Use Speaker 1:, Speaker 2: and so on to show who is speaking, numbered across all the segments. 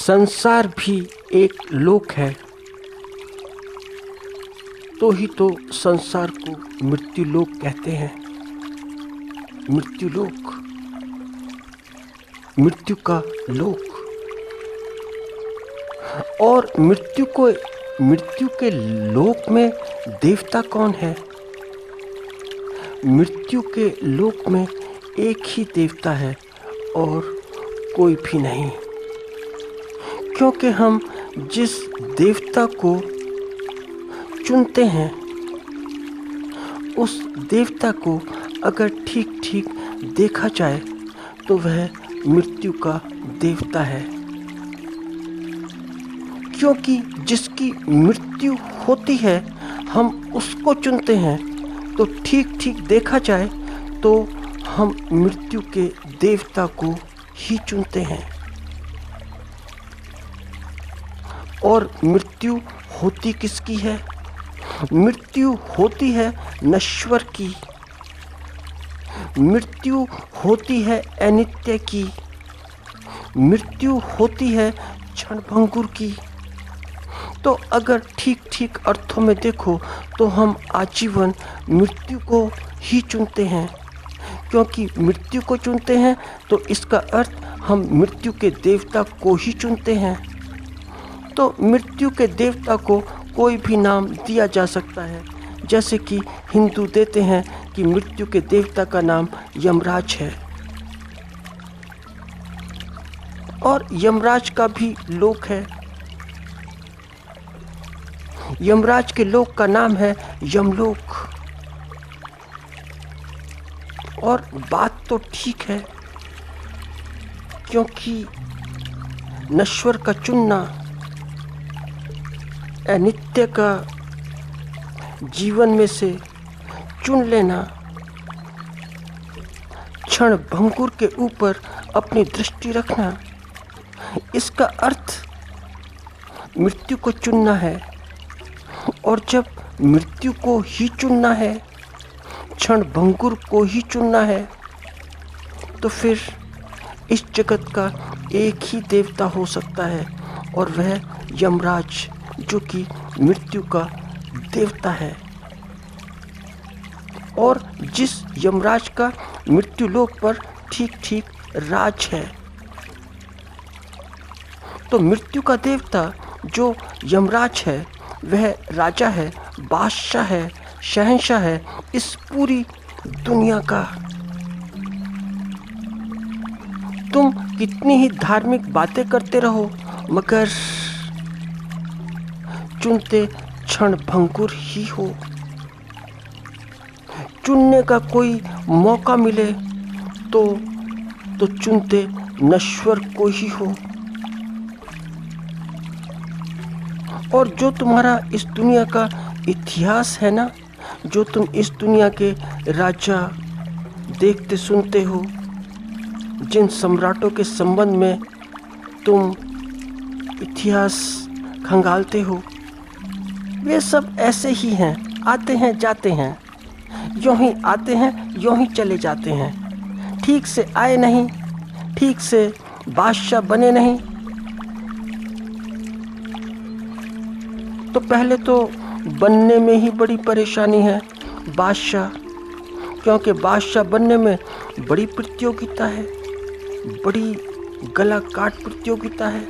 Speaker 1: संसार भी एक लोक है, तो ही तो संसार को मृत्यु लोक कहते हैं। मृत्यु लोक, मृत्यु का लोक। और मृत्यु के लोक में देवता कौन है? मृत्यु के लोक में एक ही देवता है और कोई भी नहीं, क्योंकि हम जिस देवता को चुनते हैं उस देवता को अगर ठीक ठीक देखा जाए तो वह मृत्यु का देवता है, क्योंकि जिसकी मृत्यु होती है हम उसको चुनते हैं। तो ठीक ठीक देखा जाए तो हम मृत्यु के देवता को ही चुनते हैं। और मृत्यु होती किसकी है? मृत्यु होती है नश्वर की, मृत्यु होती है अनित्य की, मृत्यु होती है क्षणभंगुर की। तो अगर ठीक ठीक अर्थों में देखो तो हम आजीवन मृत्यु को ही चुनते हैं, क्योंकि मृत्यु को चुनते हैं तो इसका अर्थ हम मृत्यु के देवता को ही चुनते हैं। तो मृत्यु के देवता को कोई भी नाम दिया जा सकता है, जैसे कि हिंदू देते हैं कि मृत्यु के देवता का नाम यमराज है, और यमराज का भी लोक है। यमराज के लोक का नाम है यमलोक। और बात तो ठीक है, क्योंकि नश्वर का चुनना, अनित्य का जीवन में से चुन लेना, क्षण भंगुर के ऊपर अपनी दृष्टि रखना, इसका अर्थ मृत्यु को चुनना है। और जब मृत्यु को ही चुनना है, क्षण भंगुर को ही चुनना है, तो फिर इस जगत का एक ही देवता हो सकता है, और वह यमराज, जो कि मृत्यु का देवता है। और जिस यमराज का मृत्यु लोक पर ठीक ठीक राज है। तो मृत्यु का देवता जो यमराज है वह राजा है, बादशाह है, शहंशाह है इस पूरी दुनिया का। तुम कितनी ही धार्मिक बातें करते रहो, मगर चुनते क्षण भंगुर ही हो। चुनने का कोई मौका मिले तो चुनते नश्वर को ही हो। और जो तुम्हारा इस दुनिया का इतिहास है ना, जो तुम इस दुनिया के राजा देखते सुनते हो, जिन सम्राटों के संबंध में तुम इतिहास खंगालते हो, वे सब ऐसे ही हैं, आते हैं जाते हैं, यूं ही आते हैं यूं ही चले जाते हैं। ठीक से आए नहीं, ठीक से बादशाह बने नहीं। तो पहले तो बनने में ही बड़ी परेशानी है बादशाह, क्योंकि बादशाह बनने में बड़ी प्रतियोगिता है, बड़ी गला काट प्रतियोगिता है।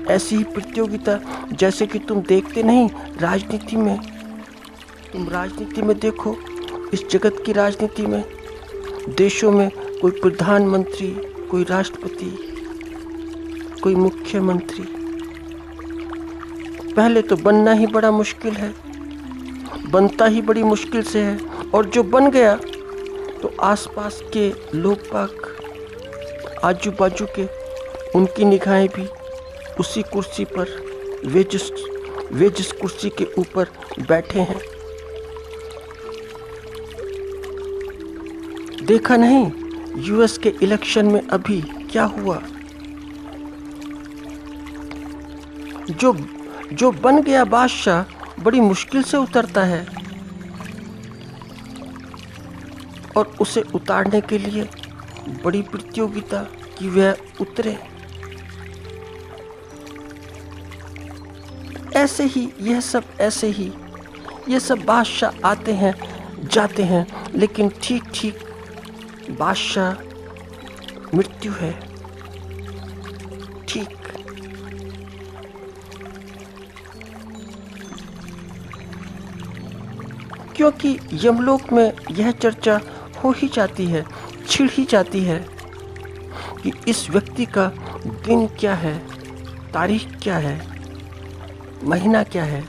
Speaker 1: ऐसी ही प्रतियोगिता जैसे कि तुम देखते नहीं राजनीति में। तुम राजनीति में देखो, इस जगत की राजनीति में, देशों में कोई प्रधानमंत्री, कोई राष्ट्रपति, कोई मुख्यमंत्री, पहले तो बनना ही बड़ा मुश्किल है, बनता ही बड़ी मुश्किल से है। और जो बन गया तो आसपास के लोग बाग, आजू बाजू के, उनकी निगाहें भी उसी कुर्सी पर, वे जिस कुर्सी के ऊपर बैठे हैं। देखा नहीं यूएस के इलेक्शन में अभी क्या हुआ? जो बन गया बादशाह बड़ी मुश्किल से उतरता है, और उसे उतारने के लिए बड़ी प्रतियोगिता कि वह उतरे। ऐसे ही यह सब ऐसे ही ये सब बादशाह आते हैं जाते हैं, लेकिन ठीक ठीक बादशाह मृत्यु है। ठीक। क्योंकि यमलोक में यह चर्चा हो ही जाती है, छिड़ ही जाती है कि इस व्यक्ति का दिन क्या है, तारीख क्या है, महीना क्या है,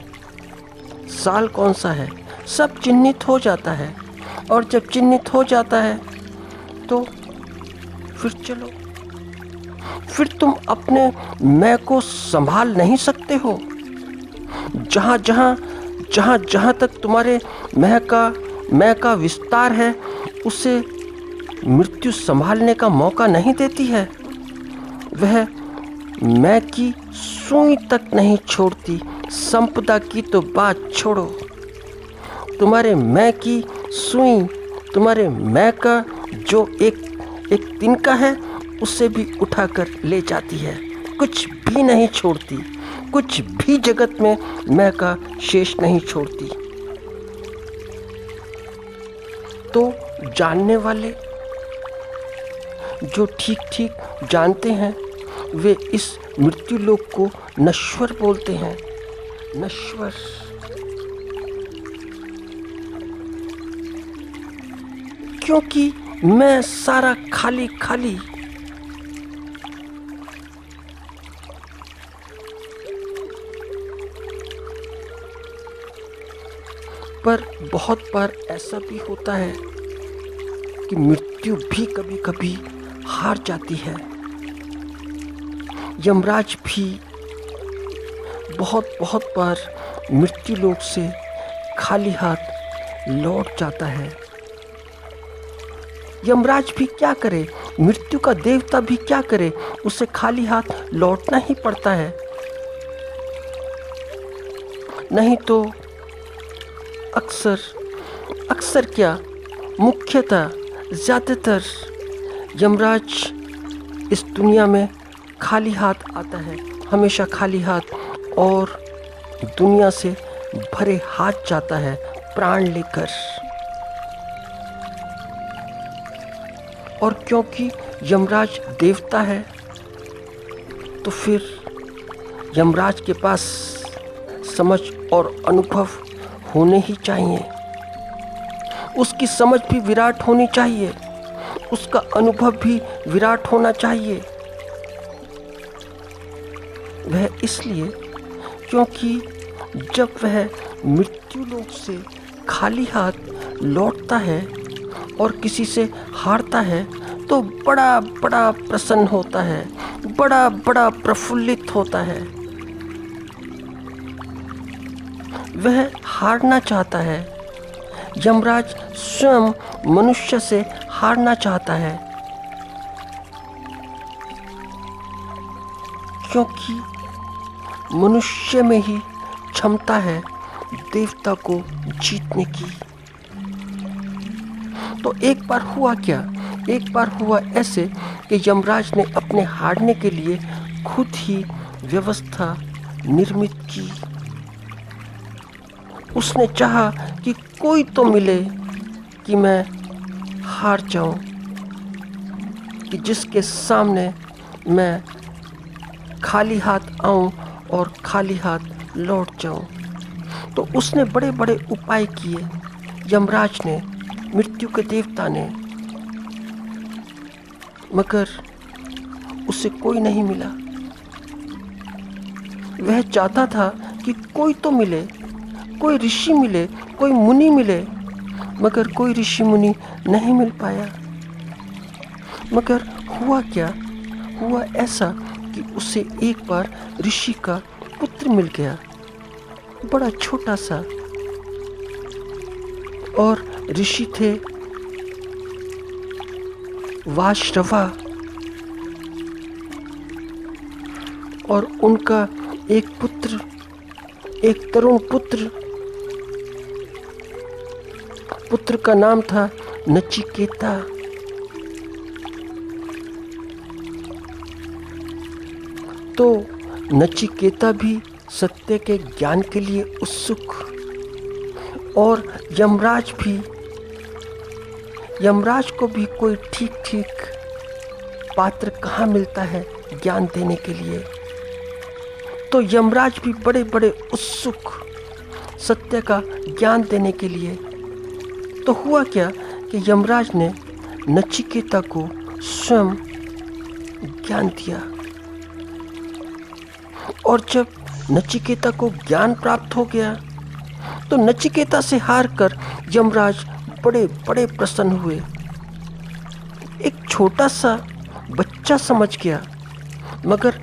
Speaker 1: साल कौन सा है, सब चिन्हित हो जाता है। और जब चिन्हित हो जाता है तो फिर चलो, फिर तुम अपने मैं को संभाल नहीं सकते हो। जहाँ तक तुम्हारे मैं का विस्तार है, उसे मृत्यु संभालने का मौका नहीं देती है। वह मैं की सुई तक नहीं छोड़ती। संपदा की तो बात छोड़ो, तुम्हारे मैं की सुई, तुम्हारे मैं का जो एक तिनका है, उसे भी उठाकर ले जाती है। कुछ भी नहीं छोड़ती, कुछ भी जगत में मैं का शेष नहीं छोड़ती। तो जानने वाले जो ठीक ठीक जानते हैं, वे इस मृत्यु लोक को नश्वर बोलते हैं। नश्वर। क्योंकि मैं सारा खाली खाली। पर बहुत बार ऐसा भी होता है कि मृत्यु भी कभी कभी हार जाती है। यमराज भी बहुत बार मृत्यु लोक से खाली हाथ लौट जाता है। यमराज भी क्या करे, मृत्यु का देवता भी क्या करे, उसे खाली हाथ लौटना ही पड़ता है। नहीं तो अक्सर क्या, मुख्यतः ज़्यादातर यमराज इस दुनिया में खाली हाथ आता है, हमेशा खाली हाथ, और दुनिया से भरे हाथ जाता है प्राण लेकर। और क्योंकि यमराज देवता है, तो फिर यमराज के पास समझ और अनुभव होने ही चाहिए। उसकी समझ भी विराट होनी चाहिए, उसका अनुभव भी विराट होना चाहिए। वह इसलिए क्योंकि जब वह मृत्यु लोक से खाली हाथ लौटता है और किसी से हारता है, तो बड़ा बड़ा प्रसन्न होता है, बड़ा बड़ा प्रफुल्लित होता है। वह हारना चाहता है। यमराज स्वयं मनुष्य से हारना चाहता है, क्योंकि मनुष्य में ही क्षमता है देवता को जीतने की। तो एक बार हुआ क्या, एक बार हुआ ऐसे कि यमराज ने अपने हारने के लिए खुद ही व्यवस्था निर्मित की। उसने चाहा कि कोई तो मिले कि मैं हार जाऊं, कि जिसके सामने मैं खाली हाथ आऊं और खाली हाथ लौट जाऊं। तो उसने बड़े बड़े उपाय किए, यमराज ने, मृत्यु के देवता ने, मगर उसे कोई नहीं मिला। वह चाहता था कि कोई तो मिले, कोई ऋषि मिले, कोई मुनि मिले, मगर कोई ऋषि मुनि नहीं मिल पाया। मगर हुआ क्या, हुआ ऐसा कि उसे एक बार ऋषि का पुत्र मिल गया, बड़ा छोटा सा। और ऋषि थे वाश्रवा, और उनका एक पुत्र, एक तरुण पुत्र का नाम था नचिकेता। तो नचिकेता भी सत्य के ज्ञान के लिए उत्सुक। और यमराज को भी कोई ठीक ठीक पात्र कहाँ मिलता है ज्ञान देने के लिए। तो यमराज भी बड़े बड़े उत्सुक सत्य का ज्ञान देने के लिए। तो हुआ क्या कि यमराज ने नचिकेता को स्वयं ज्ञान दिया। और जब नचिकेता को ज्ञान प्राप्त हो गया तो नचिकेता से हार कर यमराज बड़े बड़े प्रसन्न हुए। एक छोटा सा बच्चा समझ गया, मगर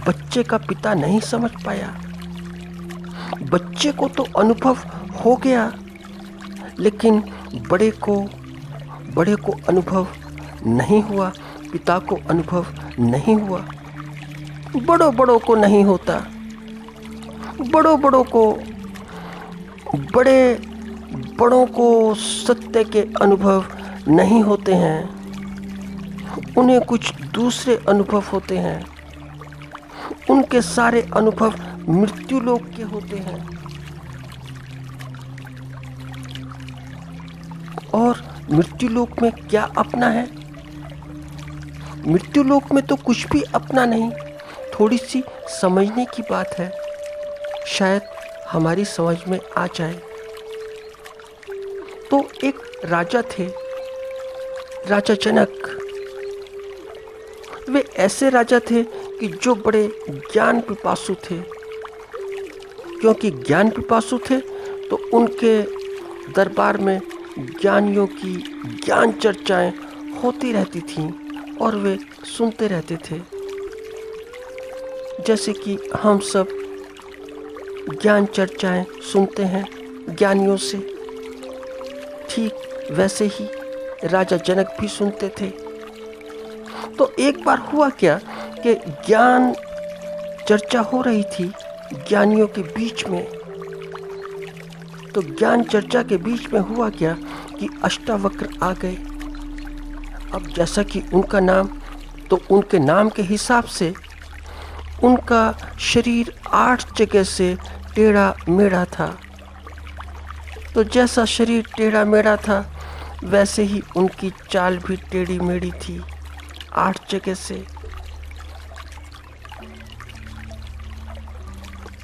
Speaker 1: बच्चे का पिता नहीं समझ पाया। बच्चे को तो अनुभव हो गया, लेकिन बड़े को अनुभव नहीं हुआ, पिता को अनुभव नहीं हुआ। बड़ों को नहीं होता, बड़ों को सत्य के अनुभव नहीं होते हैं। उन्हें कुछ दूसरे अनुभव होते हैं। उनके सारे अनुभव मृत्यु लोक के होते हैं। और मृत्यु लोक में क्या अपना है? मृत्यु लोक में तो कुछ भी अपना नहीं। थोड़ी सी समझने की बात है, शायद हमारी समझ में आ जाए। तो एक राजा थे, राजा जनक। वे ऐसे राजा थे कि जो बड़े ज्ञान पिपासु थे। क्योंकि ज्ञान पिपासु थे तो उनके दरबार में ज्ञानियों की ज्ञान चर्चाएं होती रहती थीं और वे सुनते रहते थे। जैसे कि हम सब ज्ञान चर्चाएं सुनते हैं ज्ञानियों से, ठीक वैसे ही राजा जनक भी सुनते थे। तो एक बार हुआ क्या कि ज्ञान चर्चा हो रही थी ज्ञानियों के बीच में। तो ज्ञान चर्चा के बीच में हुआ क्या कि अष्टावक्र आ गए। अब जैसा कि उनका नाम, तो उनके नाम के हिसाब से उनका शरीर 8 जगह से टेढ़ा मेढ़ा था। तो जैसा शरीर टेढ़ा मेढ़ा था, वैसे ही उनकी चाल भी टेढ़ी मेढ़ी थी 8 जगह से।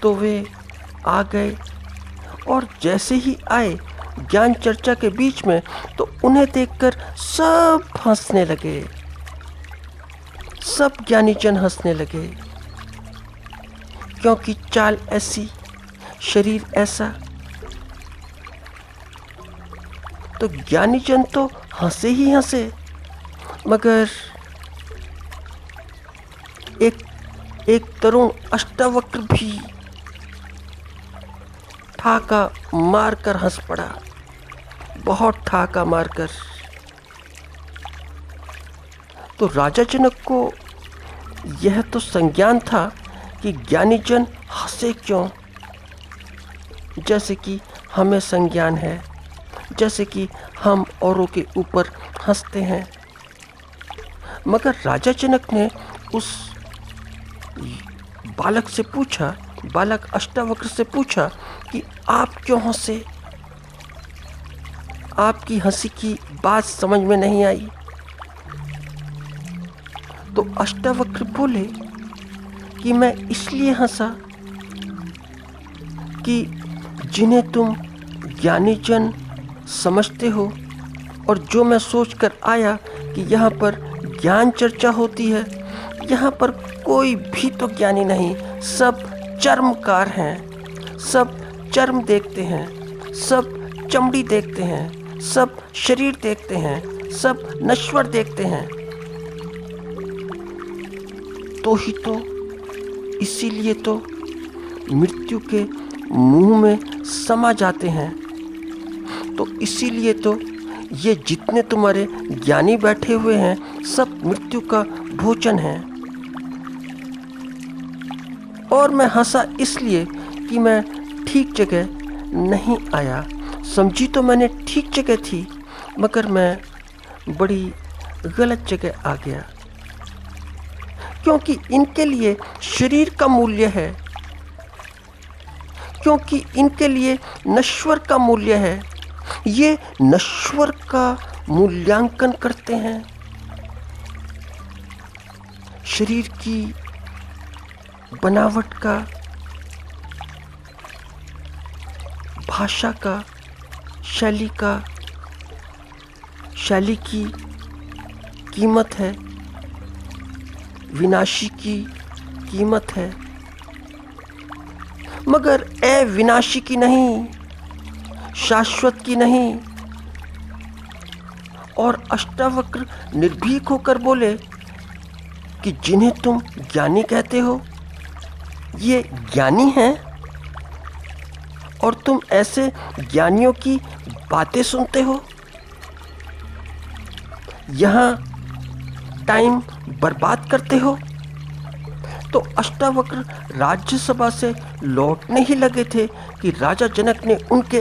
Speaker 1: तो वे आ गए और जैसे ही आए ज्ञान चर्चा के बीच में, तो उन्हें देखकर सब हंसने लगे। सब ज्ञानीजन हंसने लगे, क्योंकि चाल ऐसी, शरीर ऐसा। तो ज्ञानीजन तो हंसे ही हंसे, मगर एक तरुण अष्टावक्र भी ठाका मारकर हंस पड़ा, बहुत ठाका मारकर। तो राजा जनक को यह तो संज्ञान था कि ज्ञानीजन हंसे क्यों, जैसे कि हमें संज्ञान है, जैसे कि हम औरों के ऊपर हंसते हैं। मगर राजा जनक ने उस बालक से पूछा, बालक अष्टावक्र से पूछा कि आप क्यों हंसे? आपकी हंसी की बात समझ में नहीं आई। तो अष्टावक्र बोले कि मैं इसलिए हंसा कि जिन्हें तुम ज्ञानीजन समझते हो, और जो मैं सोचकर आया कि यहाँ पर ज्ञान चर्चा होती है, यहाँ पर कोई भी तो ज्ञानी नहीं, सब चर्मकार हैं, सब चर्म देखते हैं, सब चमड़ी देखते हैं, सब शरीर देखते हैं, सब नश्वर देखते हैं। तो ही तो इसीलिए तो मृत्यु के मुंह में समा जाते हैं। तो इसीलिए तो ये जितने तुम्हारे ज्ञानी बैठे हुए हैं, सब मृत्यु का भोजन है। और मैं हंसा इसलिए कि मैं ठीक जगह नहीं आया। समझी तो मैंने ठीक जगह थी, मगर मैं बड़ी गलत जगह आ गया, क्योंकि इनके लिए शरीर का मूल्य है। क्योंकि इनके लिए नश्वर का मूल्य है। ये नश्वर का मूल्यांकन करते हैं। शरीर की बनावट का, भाषा का, शैली की कीमत है, विनाशी की कीमत है, मगर अविनाशी की नहीं, शाश्वत की नहीं। और अष्टावक्र निर्भीक होकर बोले कि जिन्हें तुम ज्ञानी कहते हो ये ज्ञानी हैं, और तुम ऐसे ज्ञानियों की बातें सुनते हो, यहाँ टाइम बर्बाद करते हो। तो अष्टावक्र राज्यसभा से लौटने ही लगे थे कि राजा जनक ने उनके